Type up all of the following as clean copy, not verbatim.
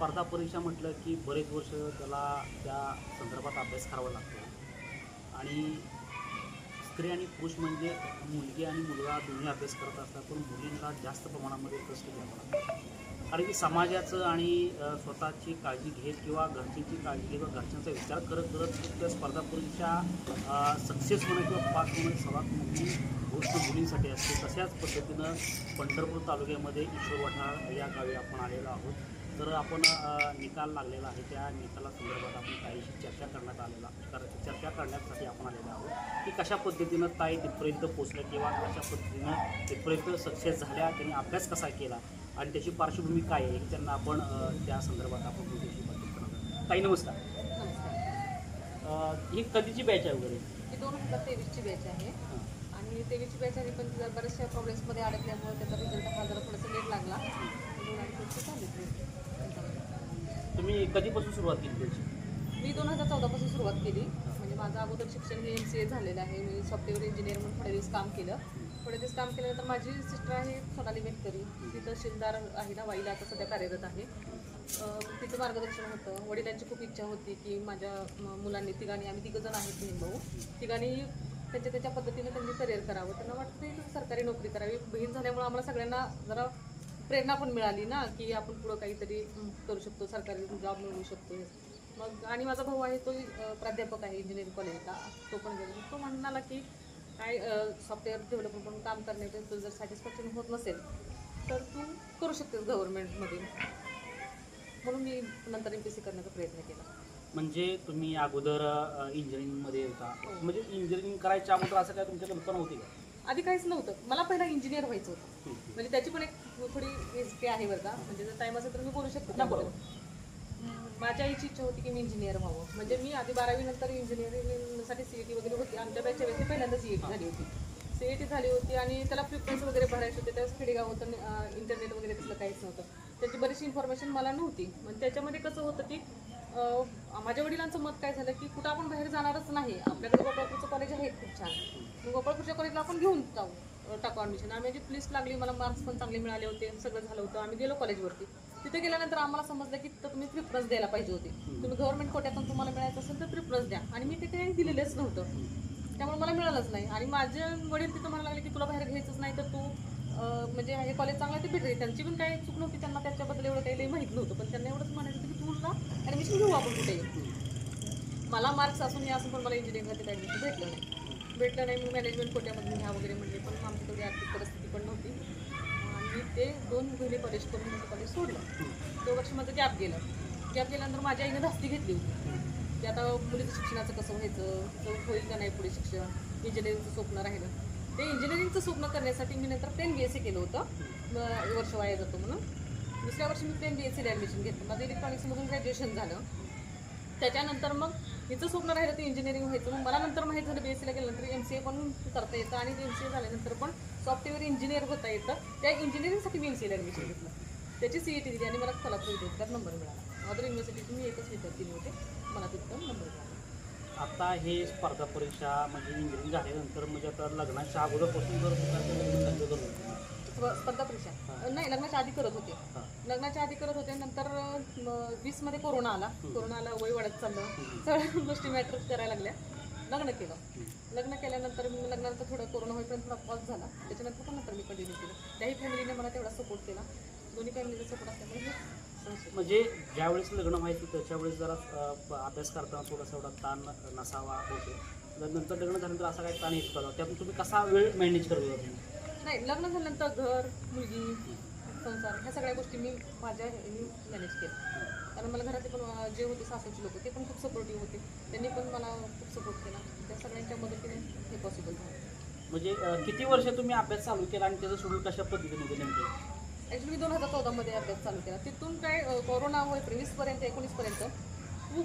स्पर्धा परीक्षा म्हटलं की बरेच वर्ष त्याला त्या संदर्भात अभ्यास करावा लागतो आणि स्त्री आणि पुरुष म्हणजे मुलगी आणि मुलगा दोन्ही अभ्यास करत असतात, पण मुलींना जास्त प्रमाणामध्ये कष्ट घ्यावं लागतं. कारण की समाजाचं आणि स्वतःची काळजी घेत किंवा घरच्यांची काळजी घेत किंवा घरच्यांचा विचार करत करत त्या स्पर्धा परीक्षा सक्सेस होणं किंवा पास होणं सर्वात मोठी गोष्ट मुलींसाठी असते. तशाच पद्धतीनं पंढरपूर तालुक्यामध्ये ईश्वर वठार या गावी आपण आलेलो आहोत. तर आपण निकाल लागलेला आहे, त्या निकालासंदर्भात आपण काहीशी चर्चा करण्यासाठी आपण आलेलो आहोत की कशा पद्धतीनं ताई तिथपर्यंत पोचल्या किंवा कशा पद्धतीनं तिथपर्यंत सक्सेस झाल्या, त्यांनी अभ्यास कसा केला आणि त्याची पार्श्वभूमी काय आहे हे त्यांना आपण त्या संदर्भात आपण तुमच्याशी बातचीत करणार. ताई नमस्कार. नमस्कार. ही कधीची बॅच आहे वगैरे? ही 2023ची बॅच आहे आणि 23ची बॅच आहे, पण बऱ्याचशा प्रॉब्लेम्समध्ये अडकल्यामुळे त्याचा रिझल्ट हा जरा थोडासा लेट लागला. तुम्ही कधीपासून सुरुवात केली त्याची? मी 2014पासून सुरुवात केली. म्हणजे माझं अगोदर शिक्षण हे MCA झालेलं आहे. मी सॉफ्टवेअर इंजिनियर म्हणून थोडे दिवस काम केलं. थोडे दिवस काम केल्यानंतर माझी सिस्टर आहे सोनाली मेटकरी, ती तहसीलदार आहे ना वाईला, आता सध्या कार्यरत आहे. तिचं मार्गदर्शन होतं. वडिलांची खूप इच्छा होती की माझ्या मुलांनी आम्ही 3 जण आहेत बहीण भाऊ, तिघांनी त्याच्या पद्धतीने त्यांनी करिअर करावं. त्यांना वाटतं की सरकारी नोकरी करावी. बहीण झाल्यामुळे आम्हाला सगळ्यांना जरा प्रेरणा पण मिळाली ना की आपण पुढं काहीतरी करू शकतो, सरकारी जॉब मिळवू शकतो. मग आणि माझा भाऊ आहे तो प्राध्यापक आहे इंजिनिअरिंग कॉलेजला, तो पण गेला. तो म्हणाला की काय सॉफ्टवेअर डेव्हलपमेंट म्हणून काम करण्याचं तुझं जर सॅटिस्फॅक्शन होत नसेल तर तू करू शकतेस गव्हर्नमेंटमध्ये. म्हणून मी नंतर MPSC करण्याचा प्रयत्न केला. म्हणजे तुम्ही अगोदर इंजिनिअरिंगमध्ये होता, म्हणजे इंजिनिअरिंग करायच्या अगोदर असं काय तुमच्या कल्पना होती का? आधी काहीच नव्हतं. मला पहिला इंजिनियर व्हायचं होतं. म्हणजे त्याची पण एक थोडी हिस्ट्री आहे बरं का. म्हणजे जर टाईम असेल तर मी बोलू शकते ना. बरोबर. माझ्या आईची इच्छा होती की मी इंजिनियर व्हावं. म्हणजे मी आधी 12वी नंतर इंजिनिअरिंगसाठी CET वगैरे होती. आमच्या बॅचच्या वेळेस पहिल्यांदा CET झाली होती. CET झाली होती आणि त्याला प्रिफरन्स वगैरे भरायचे होते. त्यावेळेस खेडेगाव होतं, इंटरनेट वगैरे तसलं काहीच नव्हतं. त्याची बरीचशी इन्फॉर्मेशन मला नव्हती. म्हणजे त्याच्यामध्ये कसं होतं की माझ्या वडिलांचं मत काय झालं की कुठं आपण बाहेर जाणारच नाही, आपल्याकडे गोपाळपूरचं कॉलेज आहे खूप छान, मग गोपाळपूरच्या कॉलेजला आपण घेऊन टाकू ॲडमिशन. आम्ही माझी लिस्ट लागली, मला मार्क्स पण चांगले मिळाले होते, सगळं झालं होतं. आम्ही गेलो कॉलेजवरती. तिथे गेल्यानंतर आम्हाला समजलं की तर तुम्ही प्रिफरन्स द्यायला पाहिजे होते. तुम्ही गव्हर्नमेंट कोट्यातून तुम्हाला मिळायचं असेल तर प्रिफरन्स द्या, आणि मी ते काही दिलेलंच नव्हतं. त्यामुळे मला मिळालंच नाही. आणि माझे वडील तिथं म्हणायला लागले की तुला बाहेर घ्यायचंच नाही तर तू म्हणजे हे कॉलेज चांगलं आहे ते भेटले. त्यांची पण काही चूक नव्हती, त्यांना त्याच्याबद्दल एवढं काही माहीत नव्हतं, पण त्यांना एवढंच म्हणायचं होतं की तुला ॲडमिशन घेऊ आपण कुठे. मला मार्क्स असून हे असून पण मला इंजिनिअरिंगला तिथे ॲडमिशन भेटलं नाही. मी मॅनेजमेंट कोट्यामधून घ्या वगैरे म्हणजे, पण आमची तेवढी आर्थिक परिस्थिती पण नव्हती. आणि ते 2 महिने कॉलेज करून माझं कॉलेज सोडलं. 2 वर्ष माझं गॅप गेल्यानंतर माझ्या आईने धास्ती घेतली होती की आता मुलीचं शिक्षणाचं कसं व्हायचं, तर होईल का नाही पुढे शिक्षण, इंजिनिअरिंगचं स्वप्न राहिलं. ते इंजिनिअरिंगचं स्वप्न करण्यासाठी मी नंतर प्लेन BSc केलं होतं, वर्ष वाया जातो म्हणून. दुसऱ्या वर्षी मी प्लेन BScला ॲडमिशन घेतलं. माझं इलेक्ट्रॉनिक्समधून ग्रॅज्युएशन झालं. त्याच्यानंतर मग हिचं स्वप्न राहिलं ते इंजिनिअरिंग व्हायचं. मग मला नंतर माहीत झालं BScला गेल्यानंतर MCA पण करता येतं, आणि MCA झाल्यानंतर पण सॉफ्टवेअर इंजिनियर होता येतं. त्या इंजिनिअरिंगसाठी मी MCAला ॲडमिशन घेतलं. त्याची CET दिली आणि मला कोल्हापूर विद्यापीठात नंबर मिळाला. अदर युनिव्हर्सिटीतून मी एकच विद्यार्थी होते, मला तिथं नंबर मिळाला. आता हे स्पर्धा परीक्षा म्हणजे इंजिनिअरिंग झाल्यानंतर म्हणजे आता लग्नाच्या अगोदरपासून जर स्पर्धा परीक्षा नाही, लग्नाच्या आधी करत होते. लग्नाच्या आधी करत होते. नंतर 20मध्ये कोरोना आला. वय वाढत चाललं, सगळ्या गोष्टी मॅटर करायला लागल्या. लग्न केल्यानंतर लग्नानंतर थोडं कोरोना होईपर्यंत थोडा पॉज झाला. त्याच्यानंतर पण नंतर मी कंटिन्यू केलं. त्याही फॅमिलीने मला तेवढा सपोर्ट केला. दोन्ही फॅमिलीचा सपोर्ट असल्यामुळे म्हणजे ज्यावेळेस लग्न व्हायचं त्याच्यावेळेस जरा अभ्यास करताना थोडासा एवढा ताण नसावा होतो. नंतर लग्न झाल्यानंतर असा काही ताण येत होता, त्यातून तुम्ही कसा वेळ मॅनेज करत होता? नाही, लग्न झाल्यानंतर घर, मुलगी, संसार ह्या सगळ्या गोष्टी मी माझ्या मॅनेज केल्या. कारण मला घरातले पण जे होते सासूचे लोक ते पण खूप सपोर्टिव्ह होते. त्यांनी पण मला खूप सपोर्ट केला. त्या सगळ्यांच्या मदतीने हे पॉसिबल झालं. म्हणजे किती वर्ष तुम्ही अभ्यास चालू केला आणि त्याचं शेड्यूल कशा पद्धतीने होते नेमकं? ॲक्च्युली 2014मध्ये अभ्यास चालू केला. तिथून काय कोरोना होईपर्यंत 20पर्यंत 19पर्यंत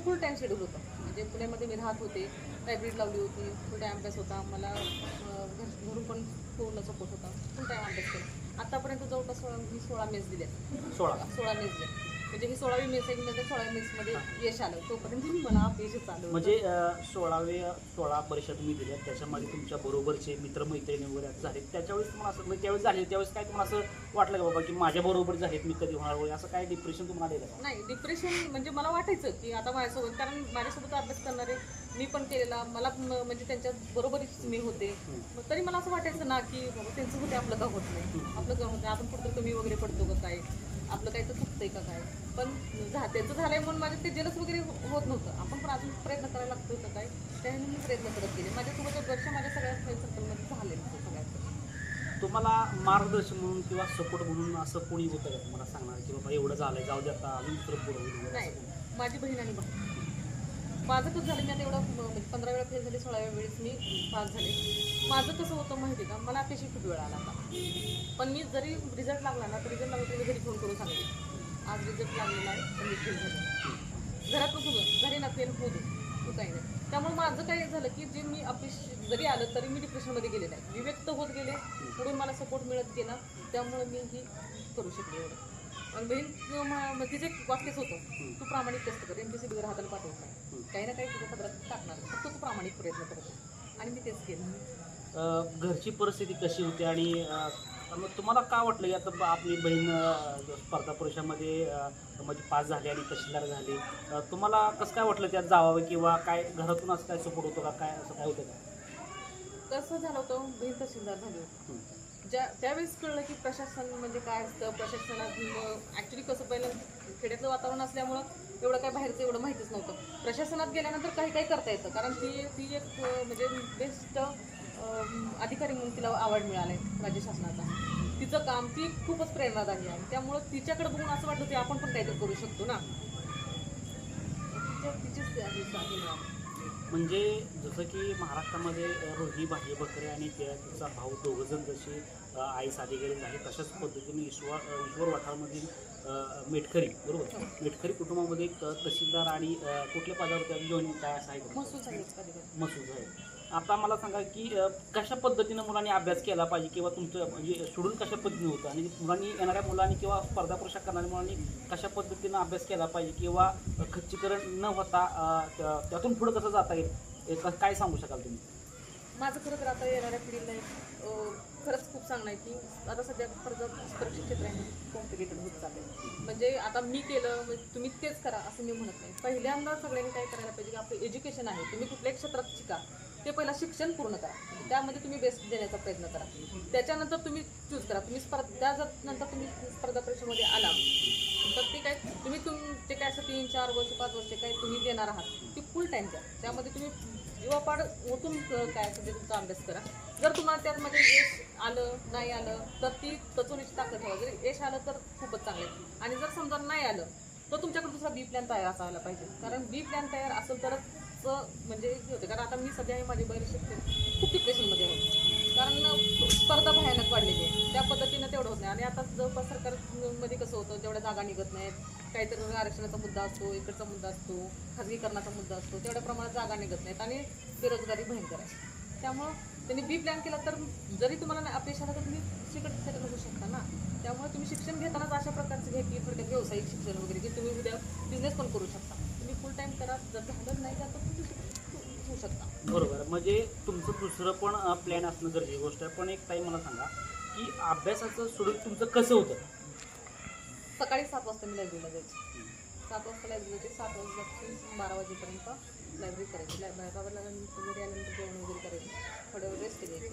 फुल टाईम शेड्यूल होतं. म्हणजे पुण्यामध्ये मी राहत होते, लायब्ररी लावली होती, फुल टाईम अभ्यास होता. मला घरून पण पूर्ण सपोर्ट होता, फुल टाईम अभ्यास केला. आतापर्यंत जवळपास मी 16 मेस दिल्या. 16 मेस दिल्या. म्हणजे ही 16वी मेस आहे, नंतर 16व्या मेसमध्ये यश आलं, तोपर्यंत मला अपयशच आलं. म्हणजे 16 परीक्षा तुम्ही दिल्या, त्याच्यामध्ये तुमच्या बरोबरचे मित्रमैत्रिणी वगैरे झाले, त्याच्यावेळेस तुम्हाला असं म्हणजे त्यावेळेस झाले त्यावेळेस काय तुम्हाला असं वाटलं का बाबा की माझ्या बरोबर झालेत, मी कधी होणार वगैरे असं काय डिप्रेशन तुम्हाला आलेलं का? नाही, डिप्रेशन म्हणजे मला वाटायचं की आता माझ्यासोबत, कारण माझ्यासोबत अभ्यास करणारे मी पण केलेला, मला म्हणजे त्यांच्या बरोबरीच मी होते, मग तरी मला असं वाटायचं ना की बाबा त्यांचं होते, आपलं का होत नाही, आपलं का होत नाही, आपण कुठं कमी वगैरे पडतो का काय, आपलं काही तर चुकतंय का काय. पण त्याचं झालंय म्हणून माझं ते जेलस वगैरे होत नव्हतं, आपण पण अजून प्रयत्न करायला लागतो का काय, त्याने मी प्रयत्न करत गेले. माझ्यासोबत वर्ष माझ्या सगळ्या फ्रेंड सर्कलमध्ये झाले सगळ्यात. तुम्हाला मार्गदर्शन म्हणून किंवा सपोर्ट म्हणून असं कोणी होतं का तुम्हाला सांगणार की बाबा एवढं झालंय, जाऊ दे आता अजून दुसरं पुढं होईल वगैरे नाही, असं कोणी? माझी बहीण आणि भाऊ. माझं कसं झालं, मी आता एवढं म्हणजे 15 वेळा फेल झाले, 16व्या वेळेस मी पास झाले. माझं कसं होतं माहिती आहे का, मला अतिशय खूप वेळ आला होता, पण मी जरी रिझल्ट लागला ना, तर रिझल्ट लागला तरी घरी फोन करून सांगितलं आज रिझल्ट लागलेला आहे, तर मी फेल झाले. घरात नको घरी ना फेल होऊ दे, तू काही नाही. त्यामुळे माझं काय झालं की जे मी अपयश जरी आलं तरी मी डिप्रेशनमध्ये गेले नाही, मी व्यक्त होत गेले, पुढून मला सपोर्ट मिळत गेला, त्यामुळे मी ही करू शकले एवढं. आणि बहीण तिचे वाक्यच होतं, तू प्रामाणिक कष्ट कर, MPSC बिगर हाताला पाठवत नाही, काही ना काही तुझ्या पदरात टाकणार, फक्त तू प्रामाणिक प्रयत्न करतो, आणि मी तेच केलं. घरची परिस्थिती कशी होती आणि मग तुम्हाला काय वाटलं की आता आपली बहीण स्पर्धा परीक्षामध्ये म्हणजे पास झाली आणि तहसीलदार झाली, तुम्हाला कसं काय वाटलं त्यात जावं किंवा काय घरातून असं काय सपोर्ट होतो का, काय असं काय होतं का? कसं झालं होतं, बहीण तहसीलदार झाली होती, त्यावेळेस कळलं की प्रशासन म्हणजे काय असतं. प्रशासनात ॲक्च्युली कसं पहिलं खेड्यातलं वातावरण असल्यामुळं एवढं काय बाहेरचं एवढं माहितीच नव्हतं. प्रशासनात गेल्यानंतर काही काही करता येतं, कारण ती एक म्हणजे बेस्ट अधिकारी म्हणून तिला अवॉर्ड मिळाला आहे राज्य शासनाचा. तिचं काम ती खूपच प्रेरणादायी आहे, त्यामुळं तिच्याकडे बघून असं वाटतं की आपण पण काहीतरी करू शकतो ना, तिचीच मिळाली. म्हणजे जसं की महाराष्ट्रामध्ये रोहिणी भाजी बकरे आणि तिचा भाऊ दोघंजण जसे आईस अधिकारी झाले, तशाच पद्धतीने ईश्वर वाठारमधील मेटकरी बरोबर मेटकरी कुटुंबामध्ये तहसीलदार आणि कुठल्या पदावर त्या जॉईन काय असं आहे का? मसूद आहे. आता मला सांगा की कशा पद्धतीनं मुलांनी अभ्यास केला पाहिजे किंवा तुमचं म्हणजे शेड्यूल कशा पद्धतीने होतं आणि मुलांनी येणाऱ्या मुलांनी किंवा स्पर्धा परीक्षा करणाऱ्या मुलांनी कशा पद्धतीनं अभ्यास केला पाहिजे किंवा खच्चीकरण न होता त्यातून पुढं कसं जाता येईल, काय सांगू शकाल तुम्ही? माझं खरं तर आता येणाऱ्या पिढीला खरंच खूप चांगलं आहे की आता सध्या परीक्षा क्षेत्र आहे कॉम्प्लिकेटेड होत चाललं. म्हणजे आता मी केलं म्हणजे तुम्ही तेच करा असं मी म्हणत नाही. पहिल्यांदा सगळ्यांनी काय करायला पाहिजे की आपलं एज्युकेशन आहे, तुम्ही कुठल्याही क्षेत्रात शिका, ते पहिला शिक्षण पूर्ण करा, त्यामध्ये तुम्ही बेस्ट देण्याचा प्रयत्न करा, त्याच्यानंतर तुम्ही चूज करा. तुम्ही नंतर तुम्ही स्पर्धा परीक्षेमध्ये आला तर ते काय ते काय असं 3, 4 वर्ष 5 वर्ष काय तुम्ही देणार आहात ती फुल टाईम द्या, त्यामध्ये तुम्ही जीवापाड ओतून काय असेल ते तुमचा अभ्यास करा. जर तुम्हाला त्यामध्ये यश आलं नाही आलं तर ती तचवण्याची ताकद ठेवा. जर यश आलं तर खूपच चांगलं आहे, आणि जर समजा नाही आलं तर तुमच्याकडे दुसरा बी प्लॅन तयार असायला पाहिजे, कारण बी प्लॅन तयार असेल तरच म्हणजे हे होते. कारण आता मी सध्या माझी बहिणी शिकते खूप डिप्रेशनमध्ये आहे, कारण स्पर्धा भयानक वाढलेली आहे, त्या पद्धतीनं तेवढं होत नाही. आणि आता जवळपास सरकारमध्ये कसं होतं, जेवढ्या जागा निघत नाहीत, काहीतरी आरक्षणाचा मुद्दा असतो, इकडचा मुद्दा असतो, खाजगीकरणाचा मुद्दा असतो, तेवढ्या प्रमाणात जागा निघत नाहीत आणि बेरोजगारी भयंकर आहे. त्यामुळं त्यांनी बी प्लॅन केला तर जरी तुम्हाला अपयश आलं तर तुम्ही सेटल होऊ शकता ना. त्यामुळे तुम्ही शिक्षण घेतानाच अशा प्रकारचं घ्या की थोडक्यात व्यावसायिक शिक्षण वगैरे, की तुम्ही उद्या बिझनेस पण करू शकता. तुम्ही फुल टाईम करा, जर झालं नाही तर तुम्ही होऊ शकता. बरोबर. म्हणजे तुमचं दुसरं पण प्लॅन असणं गरजेची गोष्ट आहे. पण एक ताई मला सांगा की अभ्यासाचं शेड्यूल तुमचं कसं होतं? सकाळी 7 वाजता मी लायब्ररीला जायची, 7 वाजता लायब्ररी जायची, 7 वाजल्यापासून 12 वाजेपर्यंत लायब्ररी करायची. लायब्ररीला घरी आल्यानंतर जेवण वगैरे करायची, थोड्या वेळ रेस्ट घ्यायची,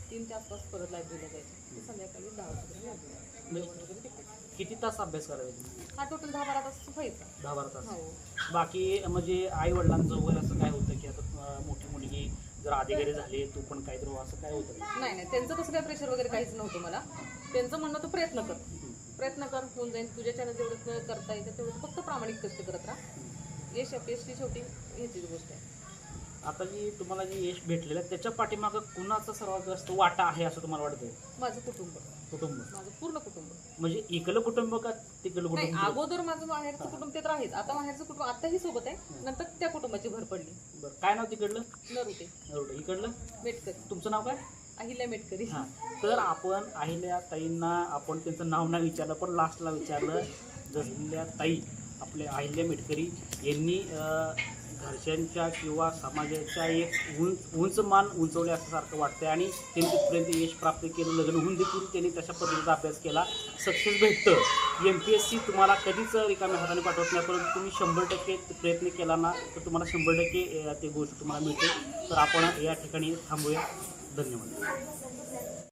3च्या आसपास परत लायब्ररीला जायची, संध्याकाळी 10 वाजेपर्यंत लायब्ररीला जेवण वगैरे तिकडे. किती तास अभ्यास करायचा? हा टोटल 10-12 तास व्हायचा. 10-12 तास. हो. बाकी म्हणजे आई वडिलांचं वगैरे असं काय होतं की आता मोठी मुलगी जर अधिकारी झाली तू पण काहीतरी असं काय होतं? नाही, त्यांचं तसं काही प्रेशर वगैरे काहीच नव्हतं मला. त्यांचं म्हणणं तू प्रयत्न कर, होऊन जाईल, तुझ्याच्यानं जेवढं करता येतं तेवढं फक्त प्रामाणिक कष्ट करत राहा. यश अपयश शेवटी ह्याचीच गोष्ट आहे. आता जी तुम्हाला जे यश भेटलेलं आहे त्याच्या पाठीमागं कुणाचा सर्वात जास्त वाटा आहे असं तुम्हाला वाटतंय? माझं कुटुंब, माझं पूर्ण कुटुंब. म्हणजे इकडलं कुटुंब का तिकडलं नाही, कुटुंब? अगोदर माझं माहेरचं कुटुंब ते तर आहेच, आता माहेरचं कुटुंब आताही सोबत आहे, नंतर त्या कुटुंबाची भर पडली. बरं, काय नाव तिकडलं? नरुटे इकडलं मेटकरी. तुमचं नाव काय? अहिल्या मेटकरी. हां, तर आपण अहिल्या ताईंना आपण त्यांचं नाव नाही विचारलं पण लास्टला विचारलं, जसल्या ताई आपल्या अहिल्या मेटकरी यांनी घरच्यांच्या किंवा समाजाच्या एक उंच मान उंचवले असल्यासारखं वाटतं आणि त्यांनी तिथपर्यंत यश प्राप्त केलं. लग्न होऊन देखील त्यांनी तशा पद्धतीचा अभ्यास केला. सक्सेस भेटतं. MPSC तुम्हाला कधीच रिकाम्या हाताने पाठवत नाही, परंतु तुम्ही 100% प्रयत्न केला ना तर तुम्हाला 100% ते गोष्ट तुम्हाला मिळते. तर आपण या ठिकाणी थांबूया. धन्यवाद.